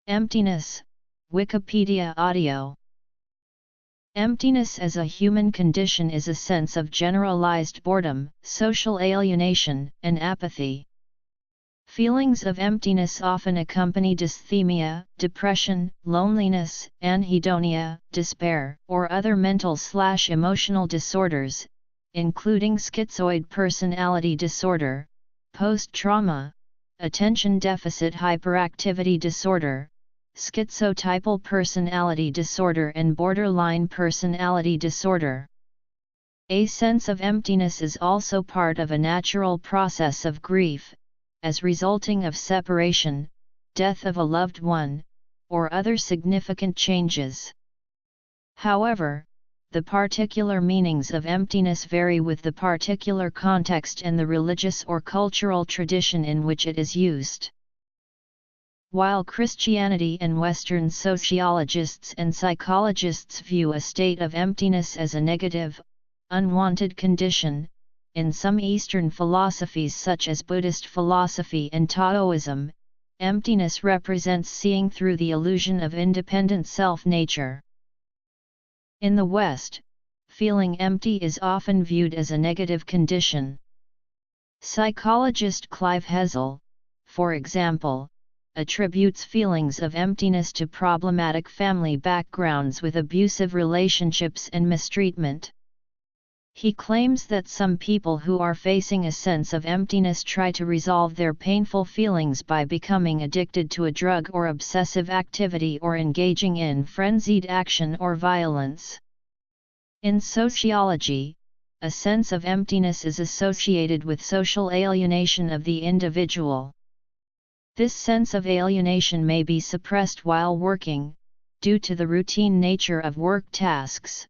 Emptiness, Wikipedia audio. Emptiness as a human condition is a sense of generalized boredom, social alienation, and apathy. Feelings of emptiness often accompany dysthymia, depression, loneliness, anhedonia, despair, or other mental/emotional disorders, including schizoid personality disorder, post-trauma, attention deficit hyperactivity disorder, schizotypal personality disorder and borderline personality disorder. A sense of emptiness is also part of a natural process of grief, as resulting of separation, death of a loved one, or other significant changes. However, the particular meanings of emptiness vary with the particular context and the religious or cultural tradition in which it is used. While Christianity and Western sociologists and psychologists view a state of emptiness as a negative, unwanted condition, in some Eastern philosophies such as Buddhist philosophy and Taoism, emptiness represents seeing through the illusion of independent self-nature. In the West, feeling empty is often viewed as a negative condition. Psychologist Clive Hessel, for example, attributes feelings of emptiness to problematic family backgrounds with abusive relationships and mistreatment. He claims that some people who are facing a sense of emptiness try to resolve their painful feelings by becoming addicted to a drug or obsessive activity or engaging in frenzied action or violence. In sociology, a sense of emptiness is associated with social alienation of the individual. This sense of alienation may be suppressed while working, due to the routine nature of work tasks,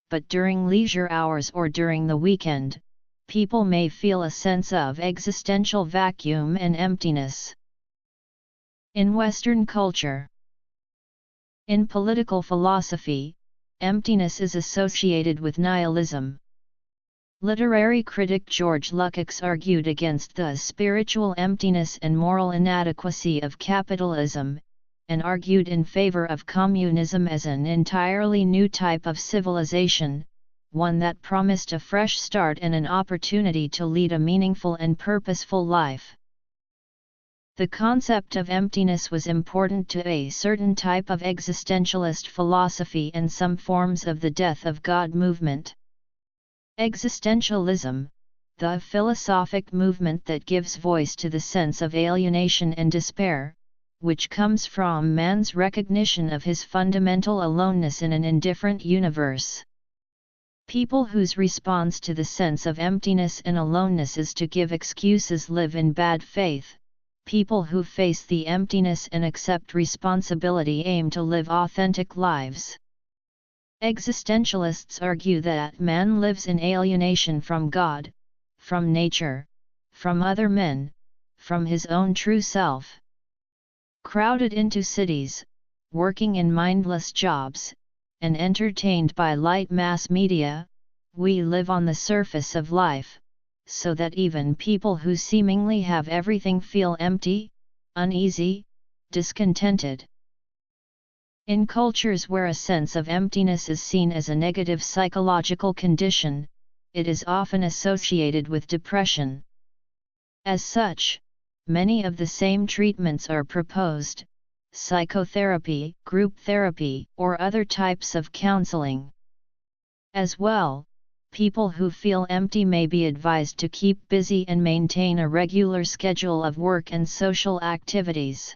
but during leisure hours or during the weekend, people may feel a sense of existential vacuum and emptiness. In Western culture, in political philosophy, emptiness is associated with nihilism. Literary critic George Lukács argued against the spiritual emptiness and moral inadequacy of capitalism, and argued in favor of communism as an entirely new type of civilization, one that promised a fresh start and an opportunity to lead a meaningful and purposeful life. The concept of emptiness was important to a certain type of existentialist philosophy and some forms of the death of God movement. Existentialism, the philosophic movement that gives voice to the sense of alienation and despair, which comes from man's recognition of his fundamental aloneness in an indifferent universe. People whose response to the sense of emptiness and aloneness is to give excuses live in bad faith. People who face the emptiness and accept responsibility aim to live authentic lives. Existentialists argue that man lives in alienation from God, from nature, from other men, from his own true self. Crowded into cities, working in mindless jobs, and entertained by light mass media, we live on the surface of life, so that even people who seemingly have everything feel empty, uneasy, discontented. In cultures where a sense of emptiness is seen as a negative psychological condition, it is often associated with depression. As such, many of the same treatments are proposed: psychotherapy, group therapy, or other types of counseling. As well, people who feel empty may be advised to keep busy and maintain a regular schedule of work and social activities.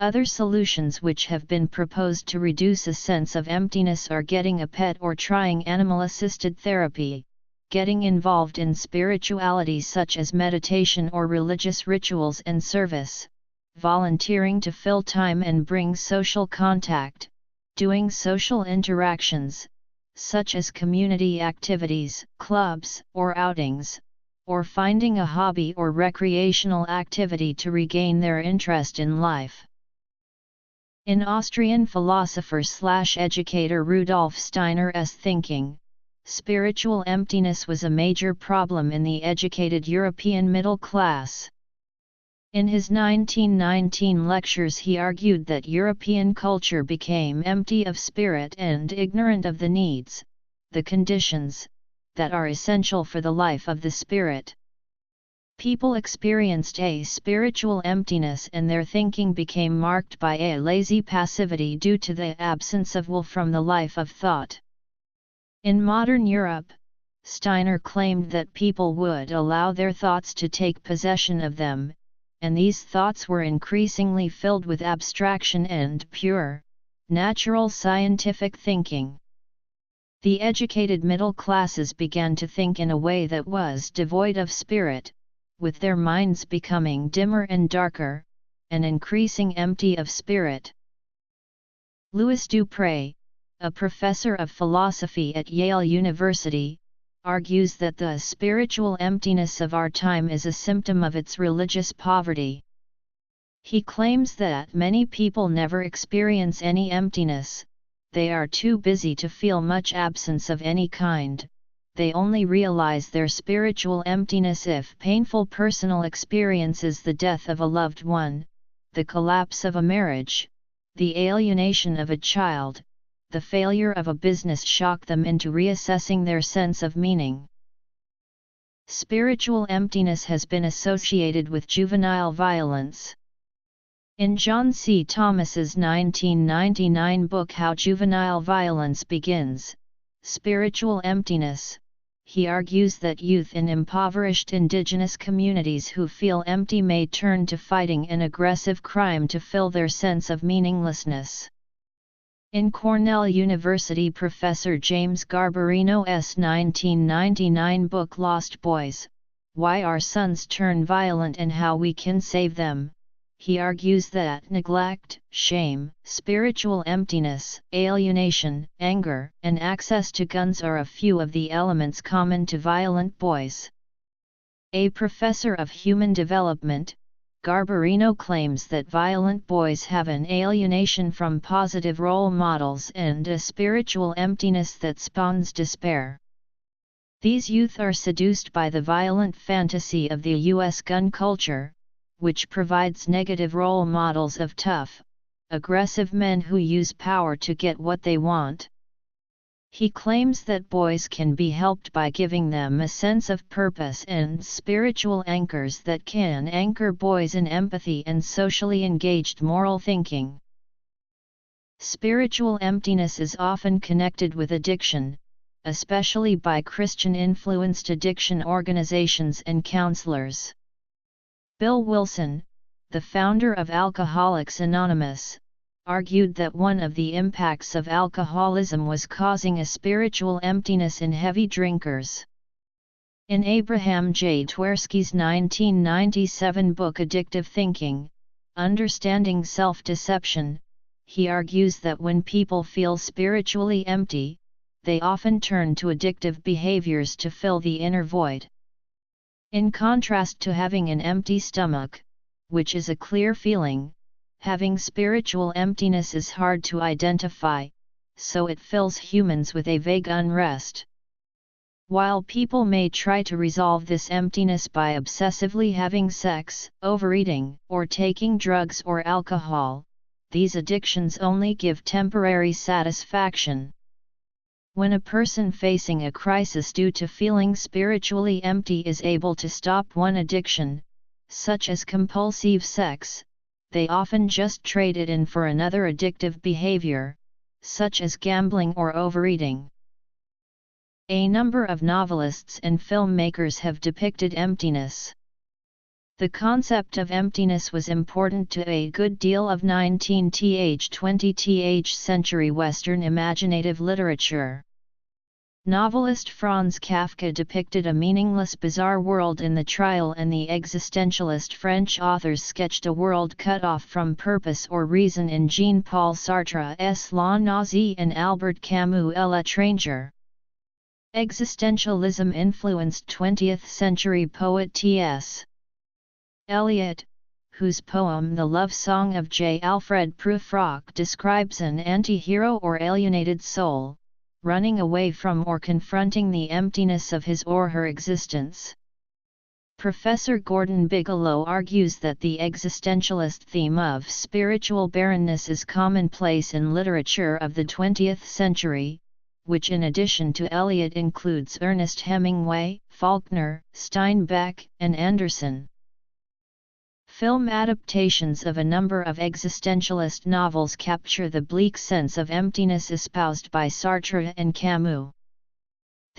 Other solutions which have been proposed to reduce a sense of emptiness are getting a pet or trying animal-assisted therapy, getting involved in spirituality such as meditation or religious rituals and service, volunteering to fill time and bring social contact, doing social interactions, such as community activities, clubs, or outings, or finding a hobby or recreational activity to regain their interest in life. In Austrian philosopher/educator Rudolf Steiner's thinking, spiritual emptiness was a major problem in the educated European middle class. In his 1919 lectures he argued that European culture became empty of spirit and ignorant of the needs, the conditions, that are essential for the life of the spirit. People experienced a spiritual emptiness and their thinking became marked by a lazy passivity due to the absence of will from the life of thought. In modern Europe, Steiner claimed that people would allow their thoughts to take possession of them, and these thoughts were increasingly filled with abstraction and pure, natural scientific thinking. The educated middle classes began to think in a way that was devoid of spirit, with their minds becoming dimmer and darker, and increasing empty of spirit. Louis Dupré, a professor of philosophy at Yale University, argues that the spiritual emptiness of our time is a symptom of its religious poverty. He claims that many people never experience any emptiness, they are too busy to feel much absence of any kind, they only realize their spiritual emptiness if painful personal experiences, the death of a loved one, the collapse of a marriage, the alienation of a child, the failure of a business shock them into reassessing their sense of meaning. Spiritual emptiness has been associated with juvenile violence. In John C. Thomas's 1999 book How Juvenile Violence Begins, Spiritual Emptiness, he argues that youth in impoverished indigenous communities who feel empty may turn to fighting and aggressive crime to fill their sense of meaninglessness. In Cornell University Professor James Garbarino's 1999 book Lost Boys, Why Our Sons Turn Violent and How We Can Save Them, he argues that neglect, shame, spiritual emptiness, alienation, anger, and access to guns are a few of the elements common to violent boys. A professor of human development, Garbarino claims that violent boys have an alienation from positive role models and a spiritual emptiness that spawns despair. These youth are seduced by the violent fantasy of the U.S. gun culture, which provides negative role models of tough, aggressive men who use power to get what they want. He claims that boys can be helped by giving them a sense of purpose and spiritual anchors that can anchor boys in empathy and socially engaged moral thinking. Spiritual emptiness is often connected with addiction, especially by Christian-influenced addiction organizations and counselors. Bill Wilson, the founder of Alcoholics Anonymous, argued that one of the impacts of alcoholism was causing a spiritual emptiness in heavy drinkers. In Abraham J. Twersky's 1997 book Addictive Thinking, Understanding Self-Deception, he argues that when people feel spiritually empty, they often turn to addictive behaviors to fill the inner void. In contrast to having an empty stomach, which is a clear feeling, having spiritual emptiness is hard to identify, so it fills humans with a vague unrest. While people may try to resolve this emptiness by obsessively having sex, overeating, or taking drugs or alcohol, these addictions only give temporary satisfaction. When a person facing a crisis due to feeling spiritually empty is able to stop one addiction, such as compulsive sex, they often just trade it in for another addictive behavior, such as gambling or overeating. A number of novelists and filmmakers have depicted emptiness. The concept of emptiness was important to a good deal of 19th-20th century Western imaginative literature. Novelist Franz Kafka depicted a meaningless bizarre world in The Trial, and the existentialist French authors sketched a world cut off from purpose or reason in Jean-Paul Sartre's La Nausée and Albert Camus' L'Étranger. Existentialism influenced 20th-century poet T.S. Eliot, whose poem The Love Song of J. Alfred Prufrock describes an anti-hero or alienated soul, running away from or confronting the emptiness of his or her existence. Professor Gordon Bigelow argues that the existentialist theme of spiritual barrenness is commonplace in literature of the 20th century, which in addition to Eliot includes Ernest Hemingway, Faulkner, Steinbeck, and Anderson. Film adaptations of a number of existentialist novels capture the bleak sense of emptiness espoused by Sartre and Camus.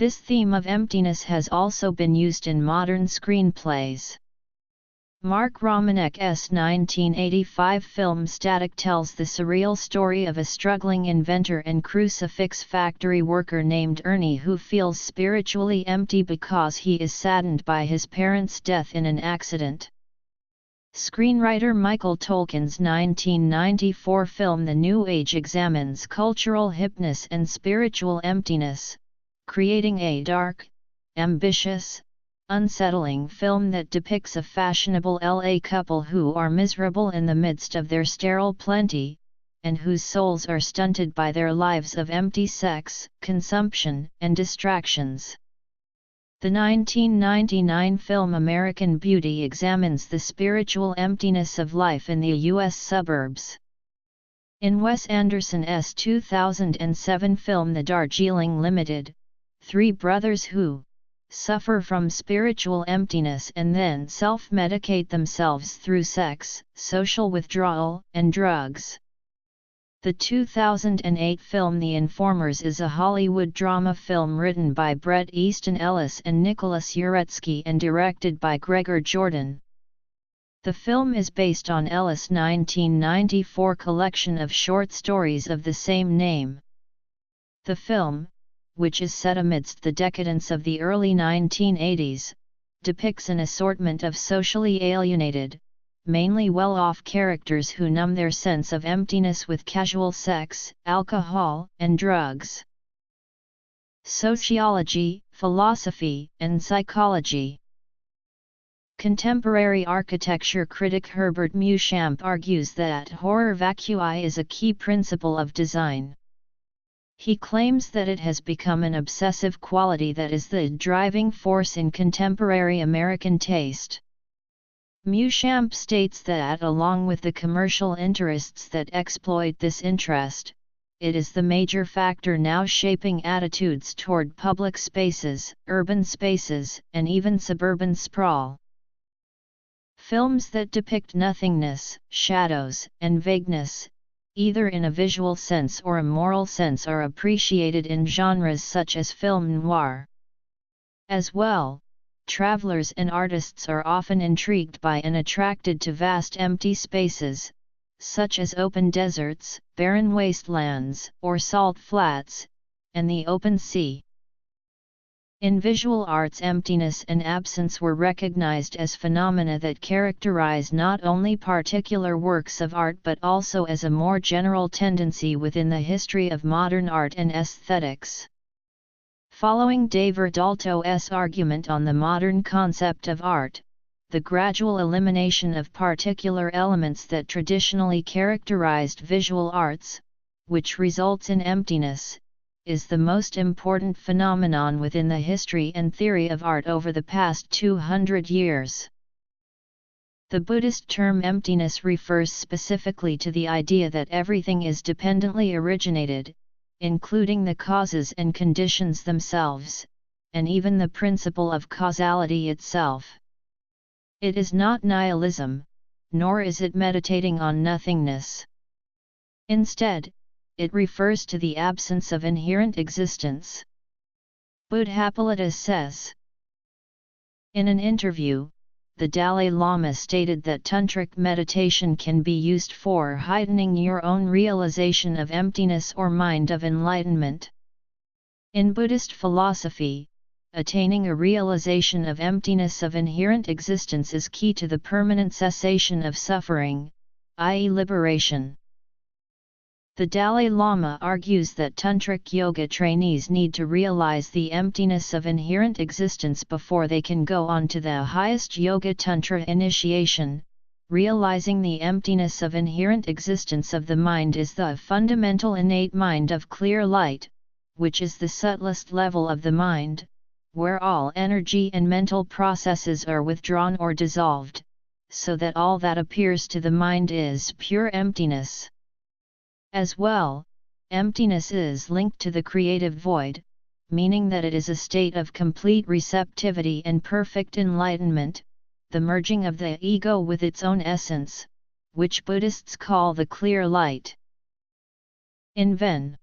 This theme of emptiness has also been used in modern screenplays. Mark Romanek's 1985 film Static tells the surreal story of a struggling inventor and crucifix factory worker named Ernie who feels spiritually empty because he is saddened by his parents' death in an accident. Screenwriter Michael Tolkin's 1994 film The New Age examines cultural hipness and spiritual emptiness, creating a dark, ambitious, unsettling film that depicts a fashionable LA couple who are miserable in the midst of their sterile plenty, and whose souls are stunted by their lives of empty sex, consumption, and distractions. The 1999 film American Beauty examines the spiritual emptiness of life in the U.S. suburbs. In Wes Anderson's 2007 film The Darjeeling Limited, three brothers who suffer from spiritual emptiness and then self-medicate themselves through sex, social withdrawal, and drugs. The 2008 film The Informers is a Hollywood drama film written by Bret Easton Ellis and Nicholas Uretsky and directed by Gregor Jordan. The film is based on Ellis' 1994 collection of short stories of the same name. The film, which is set amidst the decadence of the early 1980s, depicts an assortment of socially alienated, mainly well-off characters who numb their sense of emptiness with casual sex, alcohol, and drugs. Sociology, philosophy, and psychology. Contemporary architecture critic Herbert Muschamp argues that horror vacui is a key principle of design. He claims that it has become an obsessive quality that is the driving force in contemporary American taste. Muschamp states that along with the commercial interests that exploit this interest, it is the major factor now shaping attitudes toward public spaces, urban spaces, and even suburban sprawl. Films that depict nothingness, shadows, and vagueness, either in a visual sense or a moral sense, are appreciated in genres such as film noir. As well, travelers and artists are often intrigued by and attracted to vast empty spaces, such as open deserts, barren wastelands, or salt flats, and the open sea. In visual arts, emptiness and absence were recognized as phenomena that characterize not only particular works of art but also as a more general tendency within the history of modern art and aesthetics. Following Dave Erdalto's argument on the modern concept of art, the gradual elimination of particular elements that traditionally characterized visual arts, which results in emptiness, is the most important phenomenon within the history and theory of art over the past 200 years. The Buddhist term emptiness refers specifically to the idea that everything is dependently originated, including the causes and conditions themselves, and even the principle of causality itself. It is not nihilism, nor is it meditating on nothingness. Instead, it refers to the absence of inherent existence. Buddhapalita says. In an interview, the Dalai Lama stated that tantric meditation can be used for heightening your own realization of emptiness or mind of enlightenment. In Buddhist philosophy, attaining a realization of emptiness of inherent existence is key to the permanent cessation of suffering, i.e. liberation. The Dalai Lama argues that tantric yoga trainees need to realize the emptiness of inherent existence before they can go on to the highest yoga tantra initiation. Realizing the emptiness of inherent existence of the mind is the fundamental innate mind of clear light, which is the subtlest level of the mind, where all energy and mental processes are withdrawn or dissolved, so that all that appears to the mind is pure emptiness. As well, emptiness is linked to the creative void, meaning that it is a state of complete receptivity and perfect enlightenment, the merging of the ego with its own essence, which Buddhists call the clear light. In Ven.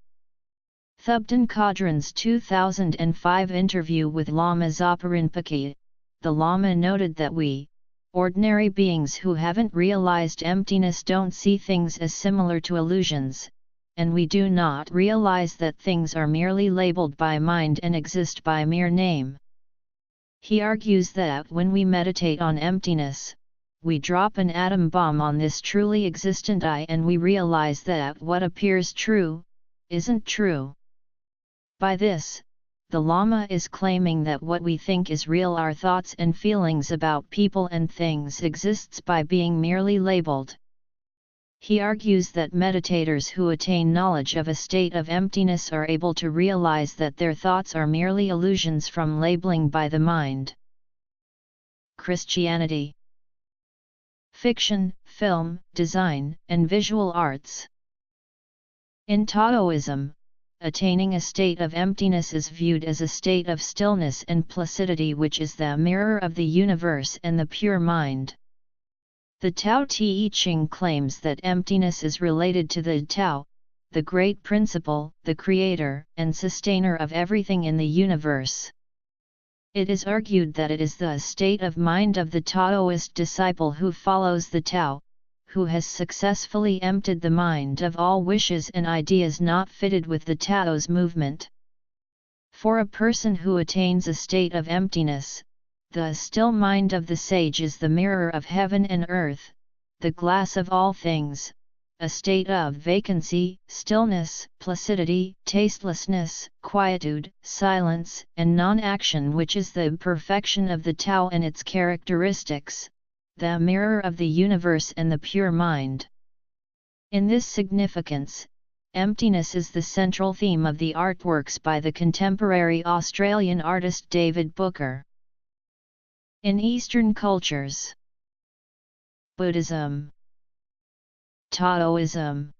Thubten Kadran's 2005 interview with Lama Zopa Rinpoche, the Lama noted that we, ordinary beings who haven't realized emptiness, don't see things as similar to illusions, and we do not realize that things are merely labeled by mind and exist by mere name. He argues that when we meditate on emptiness, we drop an atom bomb on this truly existent I, and we realize that what appears true isn't true. By this, the Lama is claiming that what we think is real, our thoughts and feelings about people and things, exists by being merely labeled. He argues that meditators who attain knowledge of a state of emptiness are able to realize that their thoughts are merely illusions from labeling by the mind. Christianity. Fiction, film, design, and visual arts. In Taoism, attaining a state of emptiness is viewed as a state of stillness and placidity, which is the mirror of the universe and the pure mind. The Tao Te Ching claims that emptiness is related to the Tao, the great principle, the creator and sustainer of everything in the universe. It is argued that it is the state of mind of the Taoist disciple who follows the Tao, who has successfully emptied the mind of all wishes and ideas not fitted with the Tao's movement. For a person who attains a state of emptiness, the still mind of the sage is the mirror of heaven and earth, the glass of all things, a state of vacancy, stillness, placidity, tastelessness, quietude, silence, and non-action, which is the perfection of the Tao and its characteristics, the mirror of the universe and the pure mind. In this significance, emptiness is the central theme of the artworks by the contemporary Australian artist David Booker. In Eastern cultures, Buddhism, Taoism,